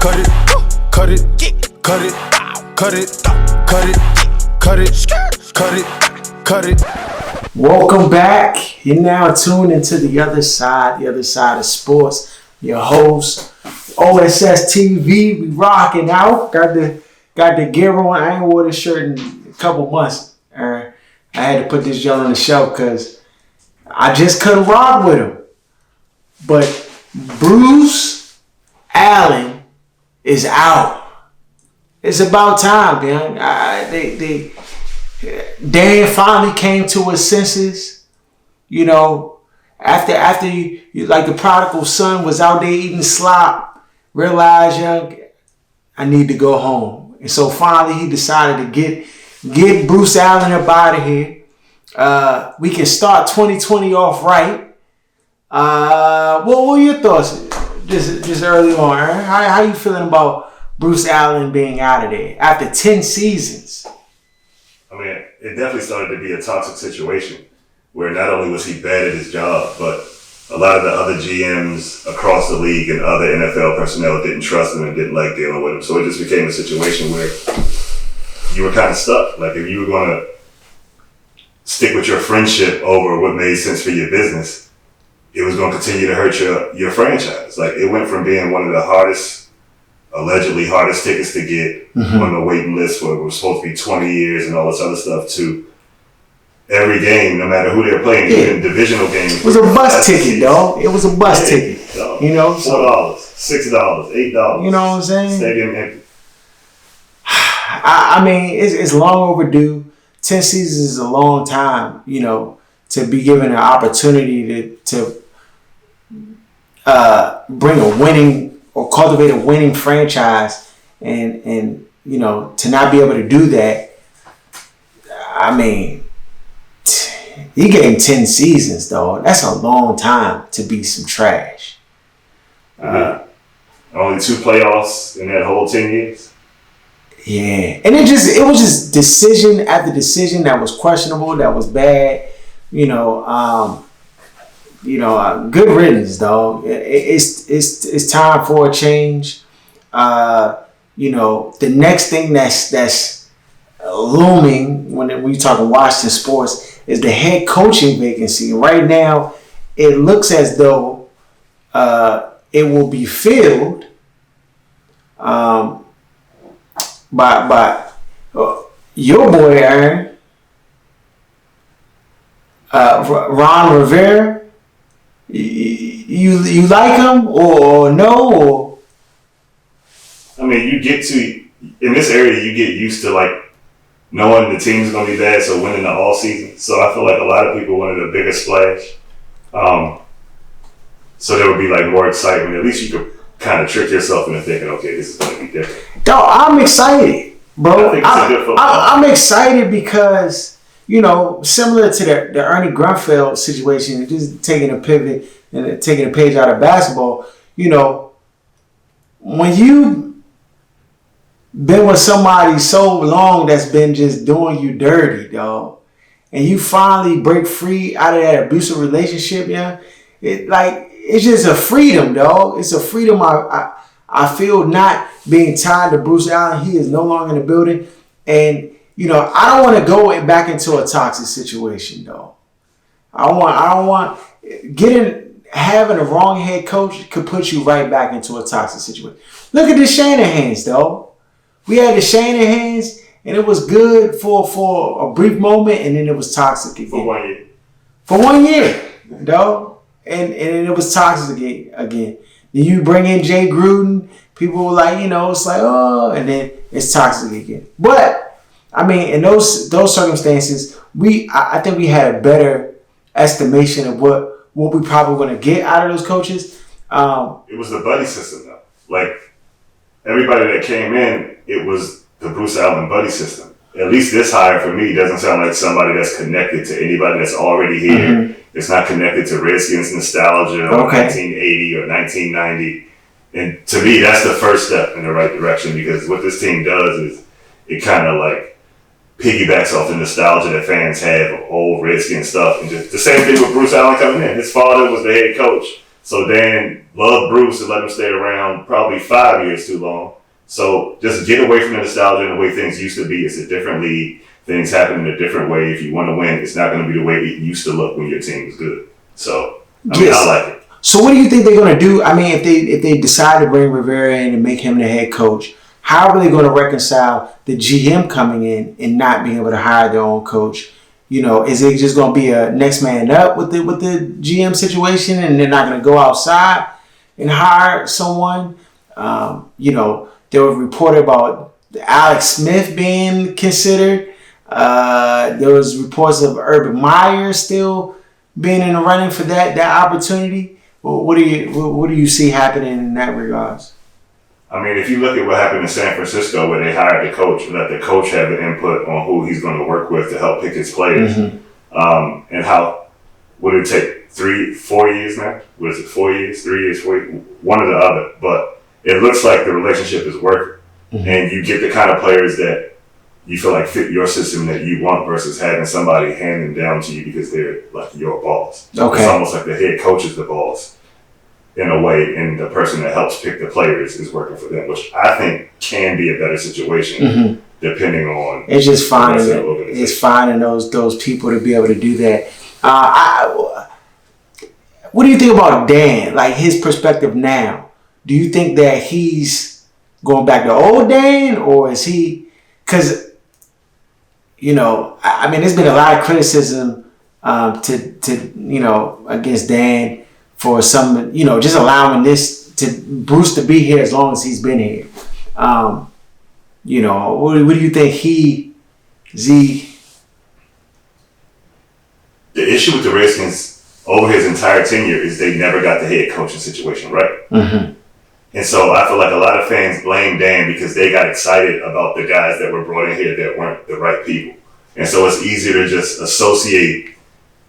cut it, cut it, cut it, cut it, cut it, cut it, cut it, cut it. Welcome back. You're now tuned into the other side of sports. Your host, OSS TV. We rocking out. Got the gear on. I ain't wore this shirt in a couple months. I had to put this joint on the shelf because I just couldn't rock with him. But Bruce Allen is out. It's about time, man. Dan finally came to his senses. You know, after you like the prodigal son was out there eating slop, realized, young, I need to go home. And so finally he decided to get Bruce Allen up out of here. We can start 2020 off right. What were your thoughts just early on? Right? How you feeling about Bruce Allen being out of there after 10 seasons? I mean, it definitely started to be a toxic situation where not only was he bad at his job, but a lot of the other GMs across the league and other NFL personnel didn't trust him and didn't like dealing with him. So it just became a situation where you were kind of stuck. Like if you were going to stick with your friendship over what made sense for your business, it was going to continue to hurt your franchise. Like it went from being one of the allegedly hardest tickets to get on the waiting list for it was supposed to be 20 years and all this other stuff to every game, no matter who they're playing, even divisional games. It was a bus ticket, dog. It was a bus ticket. Dog. You know? $4, $6, $8. You know what I'm saying? Stadium empty. I mean, it's long overdue. 10 seasons is a long time, you know, to be given an opportunity to bring a winning or cultivate a winning franchise and you know, to not be able to do that. I mean, he gave 10 seasons, though. That's a long time to be some trash. Only 2 playoffs in that whole 10 years. Yeah, and it was just decision after decision that was questionable, that was bad. You know, good riddance, dog. It's time for a change. You know, the next thing that's looming when we talk Washington sports is the head coaching vacancy. Right now, it looks as though it will be filled by your boy Aaron, Ron Rivera. You like him or no? Or? I mean, in this area, you get used to like knowing the team's gonna be bad, so winning the all season. So I feel like a lot of people wanted a bigger splash. So there would be like more excitement. At least you could kind of trick yourself into thinking, okay, this is gonna be different. Dog, I'm excited, bro. I think it's a good football. I'm excited because, you know, similar to the Ernie Grunfeld situation, just taking a pivot and taking a page out of basketball, you know, when you been with somebody so long that's been just doing you dirty, dog, and you finally break free out of that abusive relationship, yeah, it's just a freedom, dog. It's a freedom I feel not being tied to Bruce Allen. He is no longer in the building, and you know, I don't want to go back into a toxic situation, though. I don't want having a wrong head coach could put you right back into a toxic situation. Look at the Shanahans, though. We had the Shanahans, and it was good for a brief moment, and then it was toxic again. For 1 year. For 1 year, dog. And it was toxic again. Then you bring in Jay Gruden, people were like, you know, it's like, oh, and then it's toxic again. But I mean, in those circumstances, I think we had a better estimation of what we probably going to get out of those coaches. It was the buddy system, though. Like everybody that came in, it was the Bruce Allen buddy system. At least this hire for me doesn't sound like somebody that's connected to anybody that's already here. Mm-hmm. It's not connected to Redskins nostalgia or 1980 or 1990. And to me, that's the first step in the right direction, because what this team does is it kind of like piggybacks off the nostalgia that fans have of old Redskins stuff. And just the same thing with Bruce Allen coming in. His father was the head coach So Dan loved Bruce and let him stay around probably 5 years too long. So just get away from the nostalgia and the way things used to be. It's a different league. Things happen in a different way. If you want to win, it's not going to be the way it used to look when your team was good. So, I like it. So what do you think they're going to do? I mean, if they decide to bring Rivera in and make him the head coach, how are they going to reconcile the GM coming in and not being able to hire their own coach? You know, is it just going to be a next man up with the GM situation, and they're not going to go outside and hire someone? You know, there was reported about Alex Smith being considered. There was reports of Urban Meyer still being in the running for that opportunity. Well, what do you see happening in that regards? I mean, if you look at what happened in San Francisco, where they hired the coach and let the coach have the input on who he's going to work with to help pick his players, and how would it take 3-4 years now? What is it, 4 years, 3 years, 4 years? One or the other. But it looks like the relationship is working, and you get the kind of players that you feel like fit your system that you want versus having somebody hand them down to you because they're like your boss. Okay. It's almost like the head coach is the boss in a way, and the person that helps pick the players is working for them, which I think can be a better situation depending on. It's just finding those people to be able to do that. What do you think about Dan? Like his perspective now? Do you think that he's going back to old Dan, or is he? Because you know, I mean, there's been a lot of criticism to you know, against Dan for some, you know, just allowing Bruce to be here as long as he's been here. You know, what do you think The issue with the Redskins over his entire tenure is they never got the head coaching situation right. And so I feel like a lot of fans blame Dan because they got excited about the guys that were brought in here that weren't the right people. And so it's easier to just associate,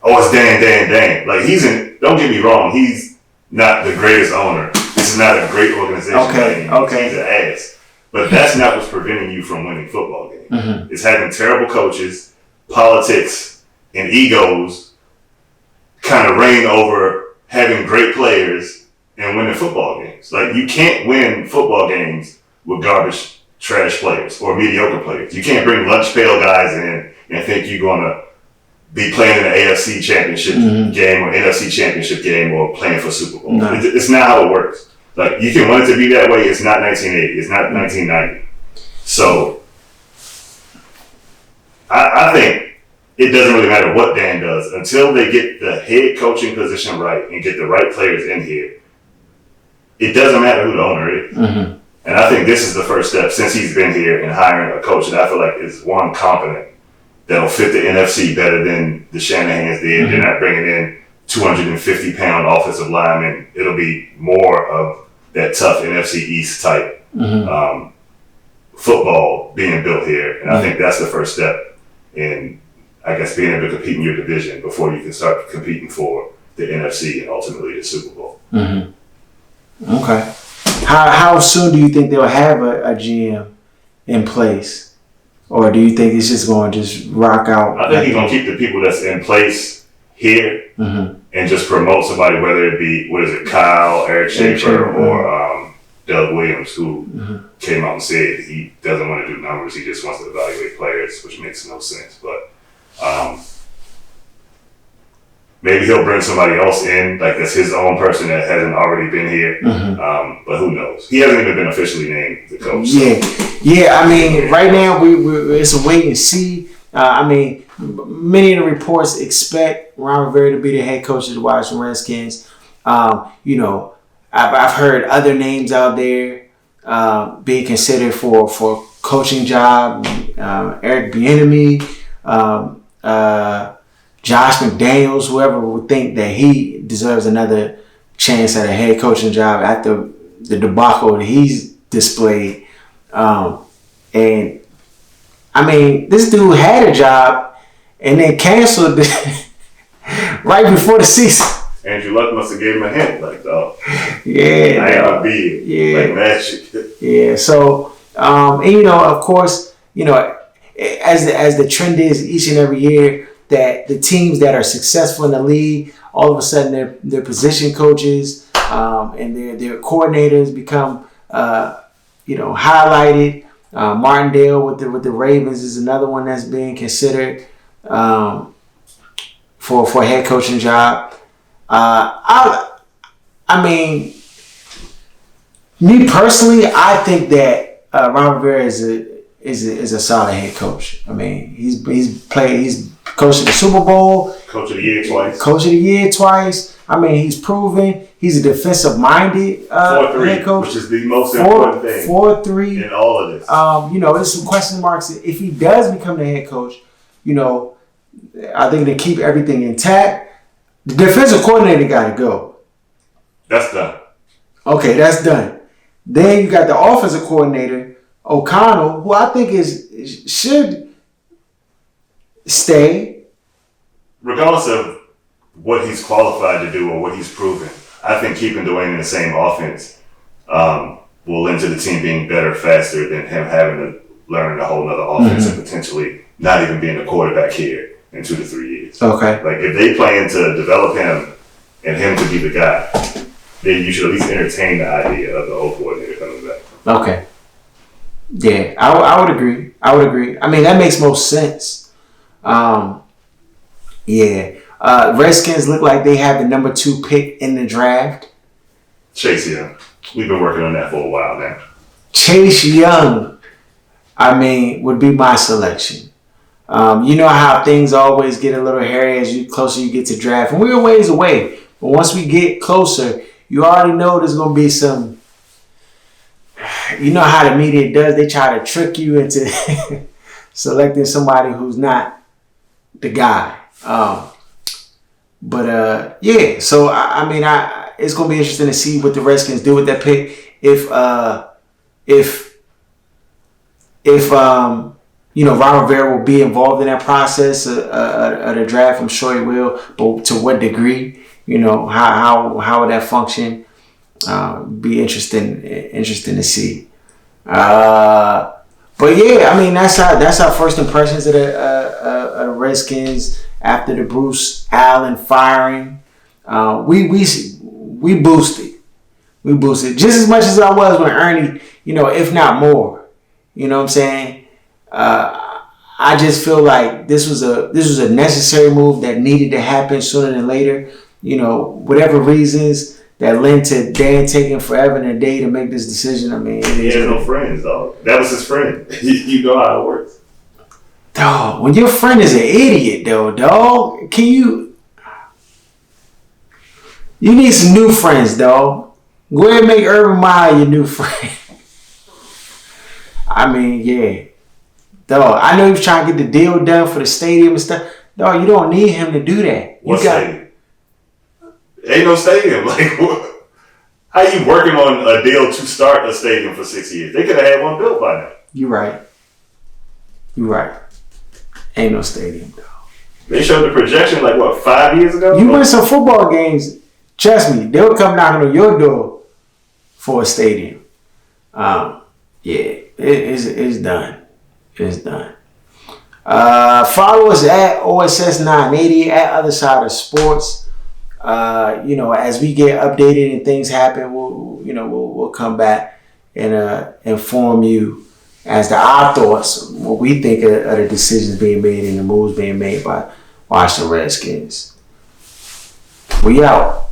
oh, it's Dan. Like don't get me wrong, he's not the greatest owner. This is not a great organization. Okay. He's an ass. But that's not what's preventing you from winning football games. It's having terrible coaches, politics, and egos kind of reign over having great players and winning football games. Like, you can't win football games with garbage, trash players or mediocre players. You can't bring lunch pail guys in and think you're going to be playing in an AFC championship game or NFC championship game or playing for Super Bowl. No. It's not how it works. Like, you can want it to be that way. It's not 1980. It's not 1990. So, I think it doesn't really matter what Dan does until they get the head coaching position right and get the right players in here. It doesn't matter who the owner is. And I think this is the first step since he's been here in hiring a coach that I feel like is one competent that'll fit the NFC better than the Shanahans did. They're not bringing in 250-pound offensive linemen. It'll be more of that tough NFC East type football being built here. And I think that's the first step in, I guess, being able to compete in your division before you can start competing for the NFC and ultimately the Super Bowl. Okay. How soon do you think they'll have a GM in place? Or do you think it's just going to just rock out? I think he's going to keep the people that's in place here and just promote somebody, whether it be, Kyle, Eric Schaefer, or Doug Williams, who came out and said he doesn't want to do numbers. He just wants to evaluate players, which makes no sense. But maybe he'll bring somebody else in, like that's his own person that hasn't already been here. But who knows? He hasn't even been officially named the coach. Yeah. I mean, right now it's a wait and see. I mean, many of the reports expect Ron Rivera to be the head coach of the Washington Redskins. You know, I've heard other names out there being considered for coaching job. Eric Bieniemy, Josh McDaniels, whoever would think that he deserves another chance at a head coaching job after the debacle that he's displayed. And I mean, this dude had a job and then canceled right before the season. Andrew Luck must have gave him a hint, like, oh, yeah, I ain't gonna be like magic. Yeah, so and you know, of course, you know, as the trend is each and every year, that the teams that are successful in the league, all of a sudden their position coaches and their coordinators become highlighted. Martindale with the Ravens is another one that's being considered for a head coaching job. I mean, me personally, I think that Ron Rivera is a solid head coach. I mean, he's coached the Super Bowl, Coach of the Year twice. I mean, he's proven he's a defensive-minded head coach, which is the most important thing. 4-3 in all of this. There's some question marks if he does become the head coach. I think to keep everything intact, the defensive coordinator got to go. That's done. Okay, that's done. Then you got the offensive coordinator, O'Connell, who I think should stay. Regardless of what he's qualified to do or what he's proven, I think keeping Dwayne in the same offense will lend to the team being better faster than him having to learn a whole nother offense and potentially not even being a quarterback here in 2 to 3 years. Okay. Like if they plan to develop him and him to be the guy, then you should at least entertain the idea of the old coordinator coming back. Okay. Yeah, I would agree. I mean, that makes most sense. Redskins look like they have the number 2 pick in the draft. Chase Young. We've been working on that for a while now. Chase Young, would be my selection. You know how things always get a little hairy as closer you get to draft. And we're a ways away. But once we get closer, you already know there's going to be some... You know how the media does. They try to trick you into selecting somebody who's not the guy. So it's going to be interesting to see what the Redskins do with that pick. If Ron Rivera will be involved in that process of the draft, I'm sure he will. But to what degree? How would that function? Be interesting to see. That's our first impressions of the Redskins after the Bruce Allen firing. We boosted just as much as I was when Ernie, if not more. You know what I'm saying? I just feel like this was a necessary move that needed to happen sooner than later. Whatever reasons that led to Dan taking forever and a day to make this decision. He has no friends, dog. That was his friend. You know how it works. Dog, when your friend is an idiot, dog, you need some new friends, dog. Go ahead and make Urban Meyer your new friend. Dog, I know he was trying to get the deal done for the stadium and stuff. Dog, you don't need him to do that. What stadium? Ain't no stadium. Like, what? How you working on a deal to start a stadium for 6 years? They could have had one built by now. You're right. Ain't no stadium, dog. They showed the projection 5 years ago? You win some football games, trust me, they'll come knocking on your door for a stadium. It's done. It's done. Follow us at OSS 980 at Other Side of Sports. As we get updated and things happen, we'll come back and inform you as to our thoughts, what we think of the decisions being made and the moves being made by Washington Redskins. We out.